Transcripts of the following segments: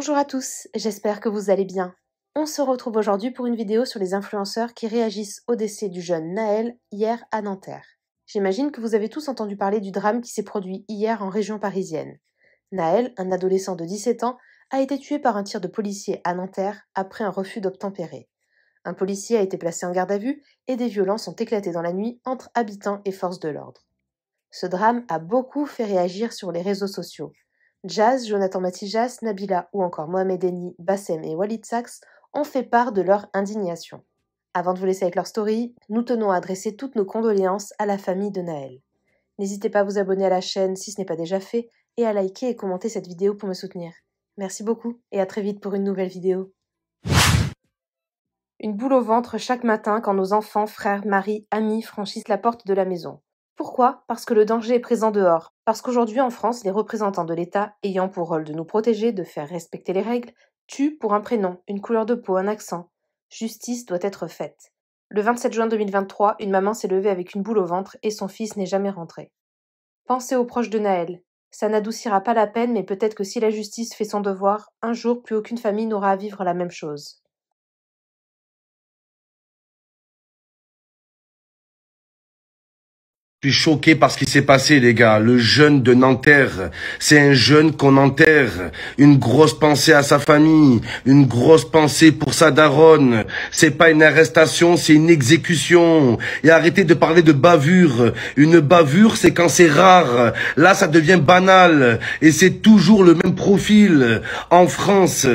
Bonjour à tous, j'espère que vous allez bien. On se retrouve aujourd'hui pour une vidéo sur les influenceurs qui réagissent au décès du jeune Naël hier à Nanterre. J'imagine que vous avez tous entendu parler du drame qui s'est produit hier en région parisienne. Naël, un adolescent de 17 ans, a été tué par un tir de policier à Nanterre après un refus d'obtempérer. Un policier a été placé en garde à vue et des violences ont éclaté dans la nuit entre habitants et forces de l'ordre. Ce drame a beaucoup fait réagir sur les réseaux sociaux. Jazz, Jonathan Matijas, Nabila ou encore Mohamed Eni, Bassem et Walid Saks ont fait part de leur indignation. Avant de vous laisser avec leur story, nous tenons à adresser toutes nos condoléances à la famille de Naël. N'hésitez pas à vous abonner à la chaîne si ce n'est pas déjà fait et à liker et commenter cette vidéo pour me soutenir. Merci beaucoup et à très vite pour une nouvelle vidéo. Une boule au ventre chaque matin quand nos enfants, frères, maris, amis franchissent la porte de la maison. Pourquoi ? Parce que le danger est présent dehors. Parce qu'aujourd'hui en France, les représentants de l'État, ayant pour rôle de nous protéger, de faire respecter les règles, tuent pour un prénom, une couleur de peau, un accent. Justice doit être faite. Le 27 juin 2023, une maman s'est levée avec une boule au ventre et son fils n'est jamais rentré. Pensez aux proches de Naël. Ça n'adoucira pas la peine, mais peut-être que si la justice fait son devoir, un jour plus aucune famille n'aura à vivre la même chose. Je suis choqué par ce qui s'est passé, les gars. Le jeune de Nanterre, c'est un jeune qu'on enterre. Une grosse pensée à sa famille, une grosse pensée pour sa daronne. C'est pas une arrestation, c'est une exécution. Et arrêtez de parler de bavure. Une bavure, c'est quand c'est rare. Là, ça devient banal. Et c'est toujours le même profil. En France,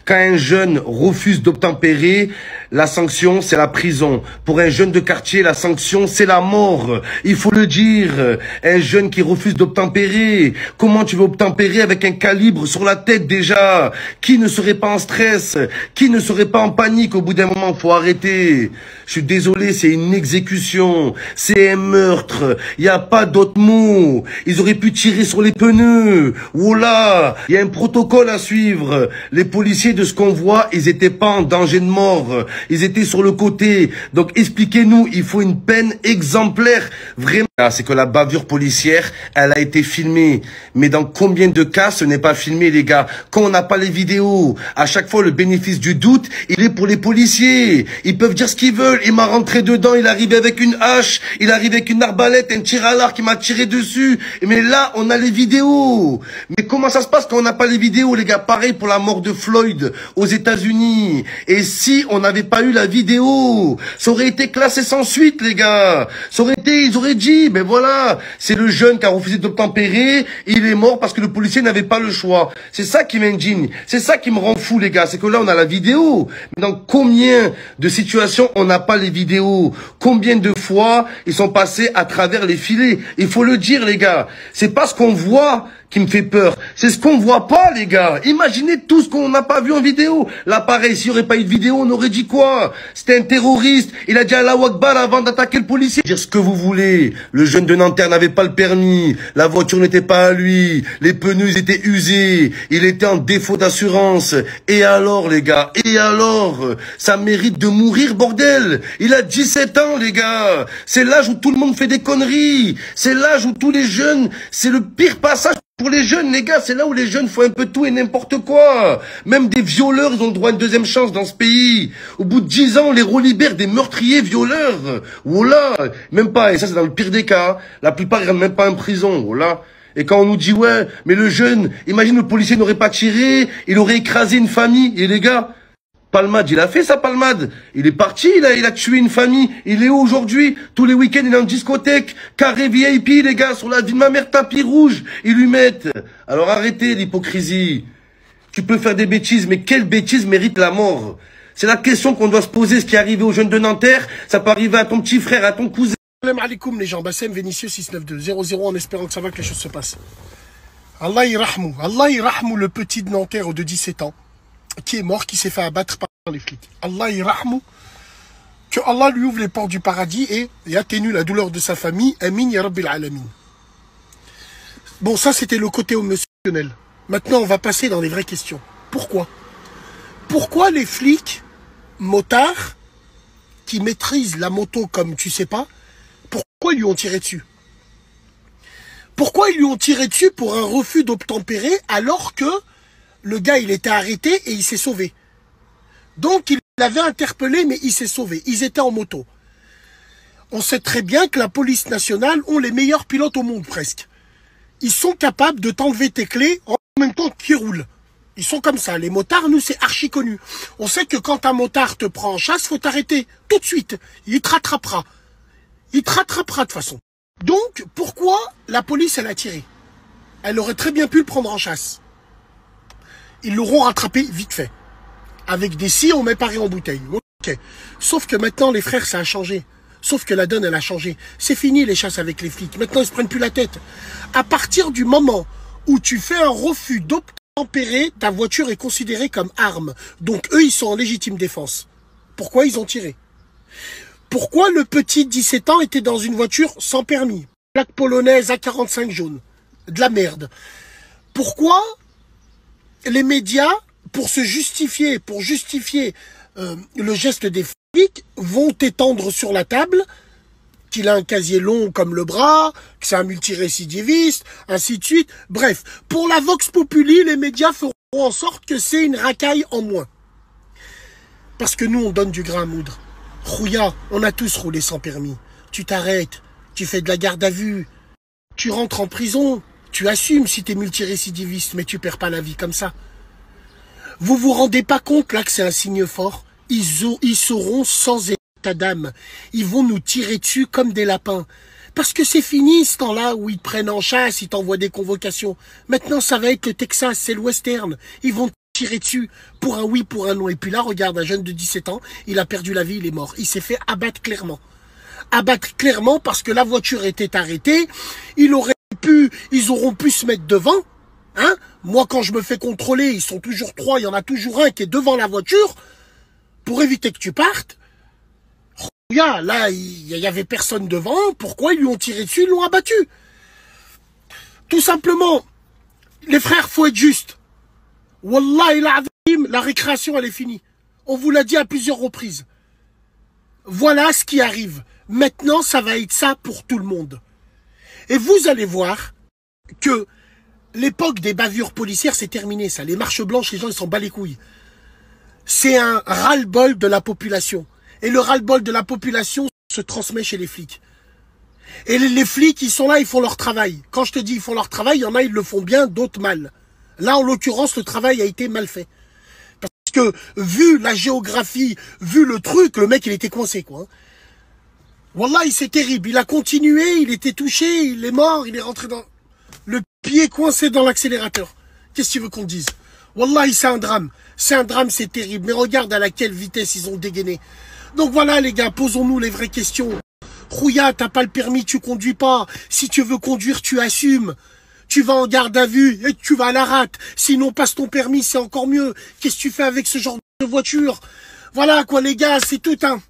quand un jeune refuse d'obtempérer, la sanction, c'est la prison. Pour un jeune de quartier, la sanction, c'est la mort. Il faut le dire. Un jeune qui refuse d'obtempérer. Comment tu veux obtempérer avec un calibre sur la tête déjà? Qui ne serait pas en stress? Qui ne serait pas en panique? Au bout d'un moment, faut arrêter. Je suis désolé, c'est une exécution. C'est un meurtre. Il n'y a pas d'autre mot. Ils auraient pu tirer sur les pneus. Voilà. Il y a un protocole à suivre. Les policiers, de ce qu'on voit, ils étaient pas en danger de mort. Ils étaient sur le côté. Donc expliquez-nous, il faut une peine exemplaire. Vraiment, c'est que la bavure policière, elle a été filmée. Mais dans combien de cas ce n'est pas filmé, les gars? Quand on n'a pas les vidéos, à chaque fois le bénéfice du doute, il est pour les policiers. Ils peuvent dire ce qu'ils veulent. Il m'a rentré dedans, il arrivait avec une hache, il arrivait avec une arbalète, un tir à l'arc, il m'a tiré dessus. Mais là, on a les vidéos. Mais comment ça se passe quand on n'a pas les vidéos, les gars? Pareil pour la mort de Floyd aux États-Unis. Et si on n'avait pas eu la vidéo, ça aurait été classé sans suite, les gars. Ça aurait été, ils auraient dit, mais voilà, c'est le jeune qui a refusé d'obtempérer, il est mort parce que le policier n'avait pas le choix. C'est ça qui m'indigne. C'est ça qui me rend fou, les gars. C'est que là, on a la vidéo. Mais dans combien de situations on n'a pas les vidéos? Combien de fois ils sont passés à travers les filets? Il faut le dire, les gars. C'est pas ce qu'on voit qui me fait peur. C'est ce qu'on voit pas, les gars. Imaginez tout ce qu'on n'a pas vu en vidéo. Là, pareil, s'il n'y aurait pas eu de vidéo, on aurait dit quoi? C'était un terroriste. Il a dit Allahu Akbar avant d'attaquer le policier. Dire ce que vous voulez. Le jeune de Nanterre n'avait pas le permis. La voiture n'était pas à lui. Les pneus étaient usés. Il était en défaut d'assurance. Et alors, les gars? Et alors? Ça mérite de mourir, bordel. Il a 17 ans, les gars. C'est l'âge où tout le monde fait des conneries. C'est l'âge où tous les jeunes, c'est le pire passage. Pour les jeunes, les gars, c'est là où les jeunes font un peu tout et n'importe quoi. Même des violeurs, ils ont le droit à une deuxième chance dans ce pays. Au bout de 10 ans, on les relibère des meurtriers violeurs. Voilà. Même pas, et ça c'est dans le pire des cas. La plupart, ils rentrent même pas en prison. Voilà. Et quand on nous dit, ouais, mais le jeune, imagine le policier n'aurait pas tiré, il aurait écrasé une famille. Et les gars, palmade, il a fait sa palmade. Il est parti, il a tué une famille. Il est où aujourd'hui? Tous les week-ends, il est en discothèque. Carré VIP, les gars, sur la vie de ma mère, tapis rouge. Ils lui mettent. Alors arrêtez l'hypocrisie. Tu peux faire des bêtises, mais quelle bêtise mérite la mort? C'est la question qu'on doit se poser. Ce qui est arrivé aux jeunes de Nanterre, ça peut arriver à ton petit frère, à ton cousin. Salam alaikum les gens, Bassem Vénitieux 69200 en espérant que ça va, que les choses se passent. Allah irahmou le petit de Nanterre de 17 ans qui est mort, qui s'est fait abattre par les flics. Allah irahmou, que Allah lui ouvre les portes du paradis et atténue la douleur de sa famille. Amin ya Rabbil Alamin. Bon, ça c'était le côté émotionnel. Maintenant on va passer dans les vraies questions. Pourquoi? Pourquoi les flics motards qui maîtrisent la moto comme tu sais pas, pourquoi ils lui ont tiré dessus? Pourquoi ils lui ont tiré dessus pour un refus d'obtempérer alors que le gars, il était arrêté et il s'est sauvé. Donc, il l'avait interpellé, mais il s'est sauvé. Ils étaient en moto. On sait très bien que la police nationale ont les meilleurs pilotes au monde, presque. Ils sont capables de t'enlever tes clés en même temps qu'ils roulent. Ils sont comme ça. Les motards, nous, c'est archi connu. On sait que quand un motard te prend en chasse, faut t'arrêter tout de suite. Il te rattrapera. Il te rattrapera de toute façon. Donc, pourquoi la police, elle a tiré? Elle aurait très bien pu le prendre en chasse. Ils l'auront rattrapé vite fait. Avec des scies, on met pareil en bouteille. Ok. Sauf que maintenant, les frères, ça a changé. Sauf que la donne, elle a changé. C'est fini les chasses avec les flics. Maintenant, ils se prennent plus la tête. À partir du moment où tu fais un refus d'obtempérer, ta voiture est considérée comme arme. Donc, eux, ils sont en légitime défense. Pourquoi ils ont tiré? Pourquoi le petit de 17 ans était dans une voiture sans permis? Plaque polonaise A45 jaune. De la merde. Pourquoi les médias, pour justifier le geste des flics, vont étendre sur la table qu'il a un casier long comme le bras, que c'est un multirécidiviste, ainsi de suite. Bref, pour la Vox Populi, les médias feront en sorte que c'est une racaille en moins. Parce que nous, on donne du grain à moudre. Khouya, on a tous roulé sans permis. Tu t'arrêtes, tu fais de la garde à vue, tu rentres en prison, tu assumes si t'es multirécidiviste, mais tu perds pas la vie comme ça. Vous vous rendez pas compte là que c'est un signe fort? Ils seront sans état d'âme. Ils vont nous tirer dessus comme des lapins. Parce que c'est fini ce temps-là où ils te prennent en chasse, ils t'envoient des convocations. Maintenant, ça va être le Texas, c'est le western. Ils vont tirer dessus pour un oui, pour un non. Et puis là, regarde, un jeune de 17 ans, il a perdu la vie, il est mort. Il s'est fait abattre clairement. Abattre clairement parce que la voiture était arrêtée. Ils auront pu se mettre devant. Hein? Moi, quand je me fais contrôler, ils sont toujours trois, il y en a toujours un qui est devant la voiture pour éviter que tu partes. Là, il y avait personne devant. Pourquoi ils lui ont tiré dessus, ils l'ont abattu? Tout simplement, les frères, faut être juste. Wallahi l'azim, la récréation, elle est finie. On vous l'a dit à plusieurs reprises. Voilà ce qui arrive. Maintenant, ça va être ça pour tout le monde. Et vous allez voir que l'époque des bavures policières, c'est terminé, ça. Les marches blanches, les gens, ils s'en battent les couilles. C'est un ras-le-bol de la population. Et le ras-le-bol de la population se transmet chez les flics. Et les flics, ils sont là, ils font leur travail. Quand je te dis ils font leur travail, il y en a, ils le font bien, d'autres mal. Là, en l'occurrence, le travail a été mal fait. Parce que, vu la géographie, vu le truc, le mec, il était coincé, quoi. Wallah, c'est terrible. Il a continué, il était touché, il est mort, il est rentré dans... Le pied coincé dans l'accélérateur. Qu'est-ce que tu veux qu'on dise? Wallah, c'est un drame. C'est un drame, c'est terrible. Mais regarde à laquelle vitesse ils ont dégainé. Donc voilà, les gars, posons-nous les vraies questions. Khouya, t'as pas le permis, tu conduis pas. Si tu veux conduire, tu assumes. Tu vas en garde à vue et tu vas à la rate. Sinon, passe ton permis, c'est encore mieux. Qu'est-ce que tu fais avec ce genre de voiture? Voilà, quoi, les gars, c'est tout un...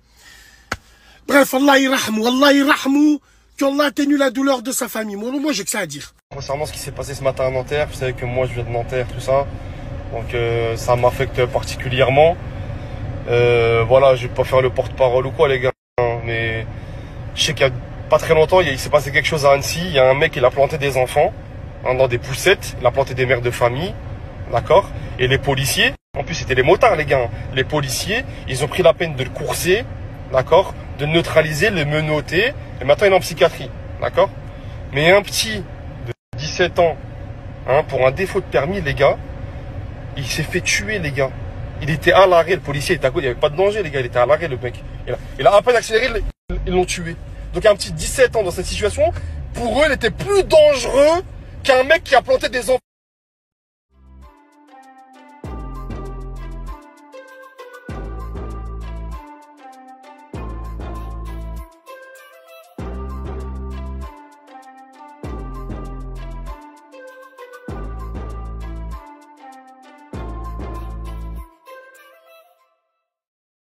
Bref, Allah irahmou, qu'Allah atténue la douleur de sa famille. Moi, j'ai que ça à dire. Concernant ce qui s'est passé ce matin à Nanterre, vous savez que moi, je viens de Nanterre, tout ça. Donc, ça m'affecte particulièrement. Voilà, je vais pas faire le porte-parole ou quoi, les gars. Mais je sais qu'il y a pas très longtemps, il s'est passé quelque chose à Annecy. Il y a un mec, il a planté des enfants dans des poussettes. Il a planté des mères de famille. D'accord? Et les policiers, en plus, c'était les motards, les gars. Les policiers, ils ont pris la peine de le courser. D'accord? De neutraliser, le menotter. Et maintenant, il est en psychiatrie. D'accord? Mais un petit de 17 ans, hein, pour un défaut de permis, les gars, il s'est fait tuer, les gars. Il était à l'arrêt, le policier était à côté, il n'y avait pas de danger, les gars, il était à l'arrêt, le mec. Il a à peine accéléré, ils l'ont tué. Donc un petit 17 ans dans cette situation, pour eux, il était plus dangereux qu'un mec qui a planté des enfants.